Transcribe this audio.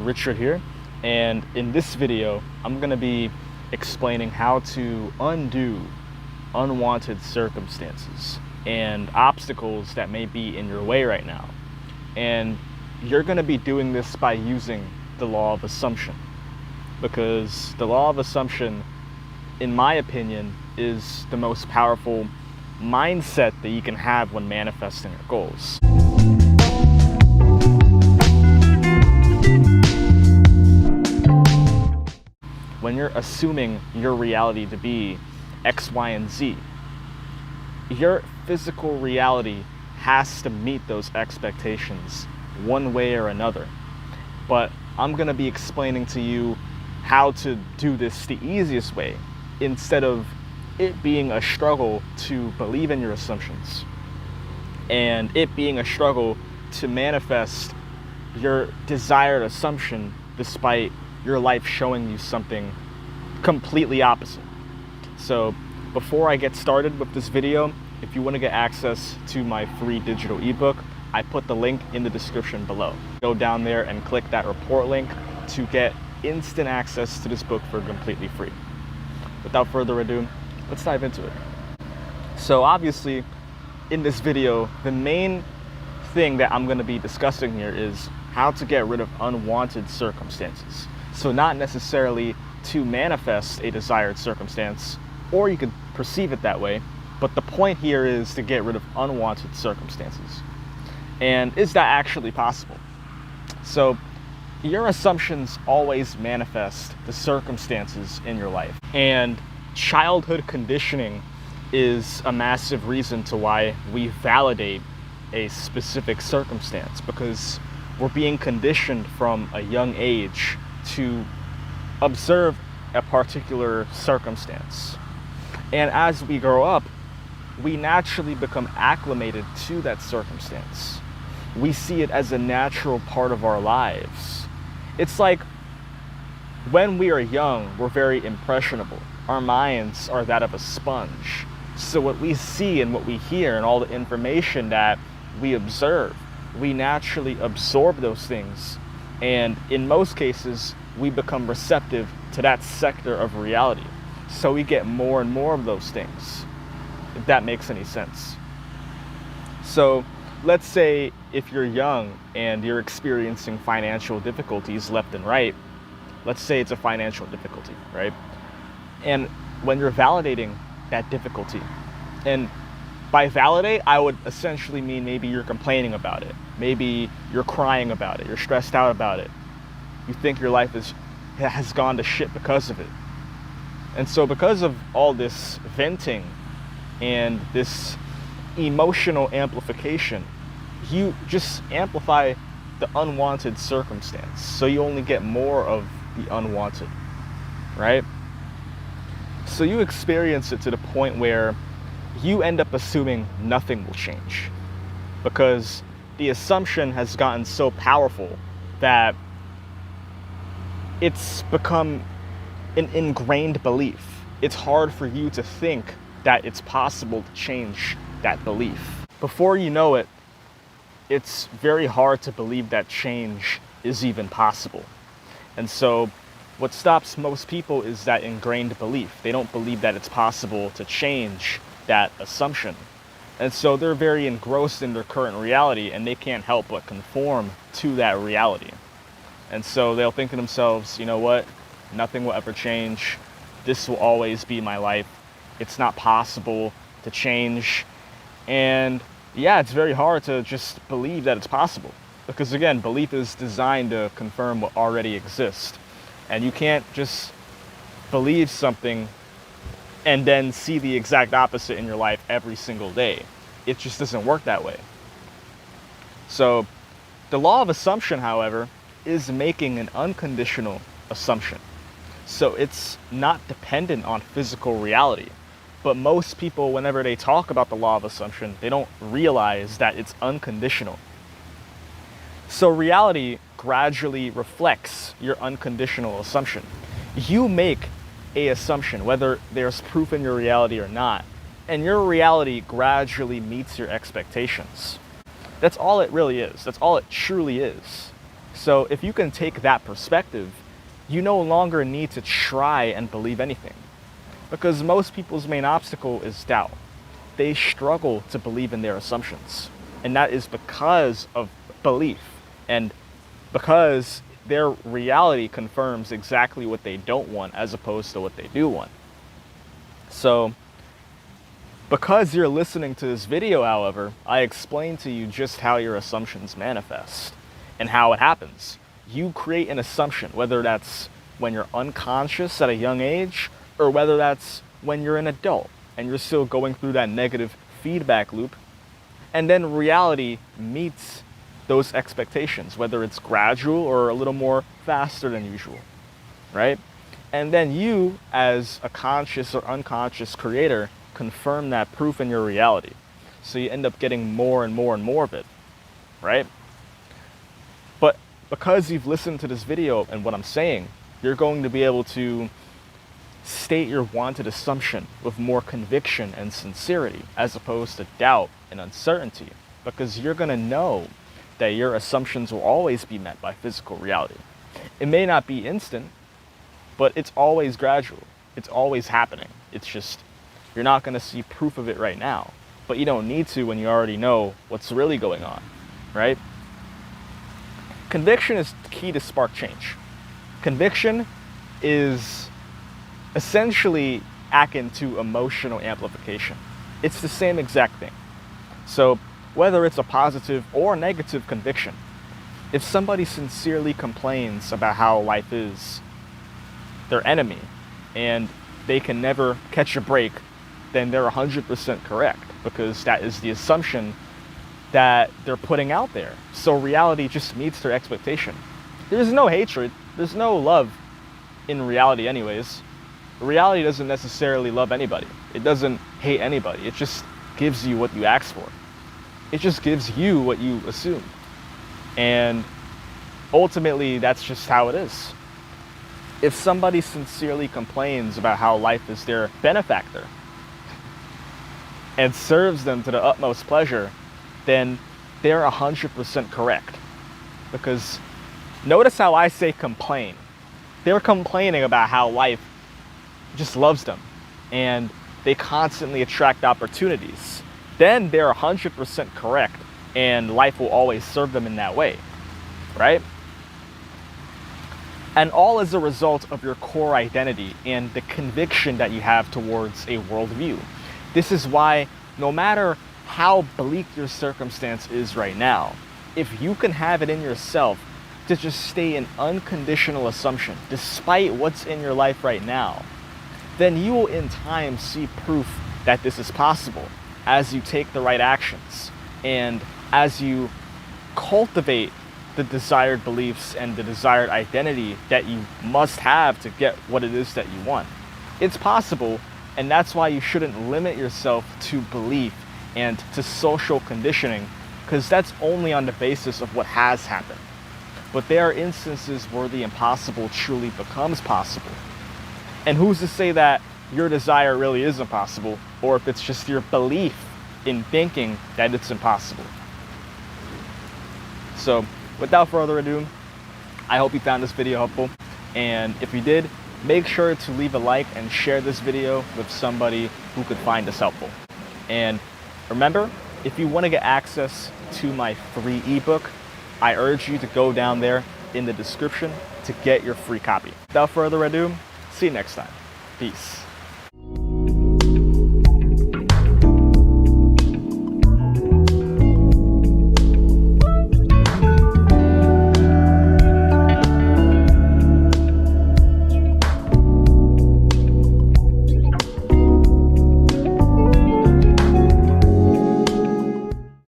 Richard here, and in this video I'm going to be explaining how to undo unwanted circumstances and obstacles that may be in your way right now. And you're going to be doing this by using the law of assumption, because the law of assumption, in my opinion, is the most powerful mindset that you can have when manifesting your goals. When you're assuming your reality to be X, Y, and Z, your physical reality has to meet those expectations one way or another. But I'm going to be explaining to you how to do this the easiest way, instead of it being a struggle to believe in your assumptions and it being a struggle to manifest your desired assumption despite your life showing you something completely opposite. So before I get started with this video, if you want to get access to my free digital ebook, I put the link in the description below. Go down there and click that report link to get instant access to this book for completely free. Without further ado, let's dive into it. So obviously, in this video, the main thing that I'm going to be discussing here is how to get rid of unwanted circumstances. So not necessarily to manifest a desired circumstance, or you could perceive it that way, but the point here is to get rid of unwanted circumstances. And is that actually possible? So your assumptions always manifest the circumstances in your life. And childhood conditioning is a massive reason to why we validate a specific circumstance, because we're being conditioned from a young age to observe a particular circumstance. And as we grow up, we naturally become acclimated to that circumstance. We see it as a natural part of our lives. It's like when we are young, we're very impressionable. Our minds are that of a sponge. So what we see and what we hear and all the information that we observe, we naturally absorb those things. And in most cases, we become receptive to that sector of reality. So we get more and more of those things, if that makes any sense. So let's say if you're young and you're experiencing financial difficulties left and right, let's say it's a financial difficulty, right? And when you're validating that difficulty, and by validate, I would essentially mean maybe you're complaining about it. Maybe you're crying about it. You're stressed out about it. You think your life has gone to shit because of it. And so because of all this venting and this emotional amplification, you just amplify the unwanted circumstance. So you only get more of the unwanted, right? So you experience it to the point where you end up assuming nothing will change, because the assumption has gotten so powerful that it's become an ingrained belief. It's hard for you to think that it's possible to change that belief. Before you know it, it's very hard to believe that change is even possible. And so what stops most people is that ingrained belief. They don't believe that it's possible to change that assumption. And so they're very engrossed in their current reality, and they can't help but conform to that reality. And so they'll think to themselves, you know what? Nothing will ever change. This will always be my life. It's not possible to change. And yeah, it's very hard to just believe that it's possible, because again, belief is designed to confirm what already exists. And you can't just believe something and then see the exact opposite in your life every single day. It just doesn't work that way. So the law of assumption, however, is making an unconditional assumption. So it's not dependent on physical reality. But most people, whenever they talk about the law of assumption, they don't realize that it's unconditional. So reality gradually reflects your unconditional assumption. You make an assumption, whether there's proof in your reality or not, and your reality gradually meets your expectations. That's all it really is. That's all it truly is. So if you can take that perspective, you no longer need to try and believe anything. Because most people's main obstacle is doubt. They struggle to believe in their assumptions. And that is because of belief. And because their reality confirms exactly what they don't want as opposed to what they do want. So, because you're listening to this video, however, I explained to you just how your assumptions manifest and how it happens. You create an assumption, whether that's when you're unconscious at a young age or whether that's when you're an adult and you're still going through that negative feedback loop. And then reality meets those expectations, whether it's gradual or a little more faster than usual, right? And then you, as a conscious or unconscious creator, confirm that proof in your reality. So you end up getting more and more and more of it, right? But because you've listened to this video and what I'm saying, you're going to be able to state your wanted assumption with more conviction and sincerity as opposed to doubt and uncertainty, because you're going to know that your assumptions will always be met by physical reality. It may not be instant, but it's always gradual. It's always happening. It's just, you're not going to see proof of it right now, but you don't need to when you already know what's really going on, right? Conviction is key to spark change. Conviction is essentially akin to emotional amplification. It's the same exact thing. So whether it's a positive or negative conviction, if somebody sincerely complains about how life is their enemy and they can never catch a break, then they're 100% correct, because that is the assumption that they're putting out there. So reality just meets their expectation. There's no hatred, there's no love in reality anyways. Reality doesn't necessarily love anybody. It doesn't hate anybody. It just gives you what you ask for. It just gives you what you assume. And ultimately, that's just how it is. If somebody sincerely complains about how life is their benefactor and serves them to the utmost pleasure, then they're 100% correct. Because notice how I say complain. They're complaining about how life just loves them and they constantly attract opportunities. Then they're 100% correct and life will always serve them in that way, right? And all as a result of your core identity and the conviction that you have towards a worldview. This is why no matter how bleak your circumstance is right now, if you can have it in yourself to just stay in unconditional assumption despite what's in your life right now, then you will in time see proof that this is possible as you take the right actions and as you cultivate the desired beliefs and the desired identity that you must have to get what it is that you want. It's possible, and that's why you shouldn't limit yourself to belief and to social conditioning, because that's only on the basis of what has happened. But there are instances where the impossible truly becomes possible. And who's to say that your desire really is impossible, or if it's just your belief in thinking that it's impossible? So, without further ado, I hope you found this video helpful. And if you did, make sure to leave a like and share this video with somebody who could find this helpful. And remember, if you want to get access to my free ebook, I urge you to go down there in the description to get your free copy. Without further ado, see you next time. Peace.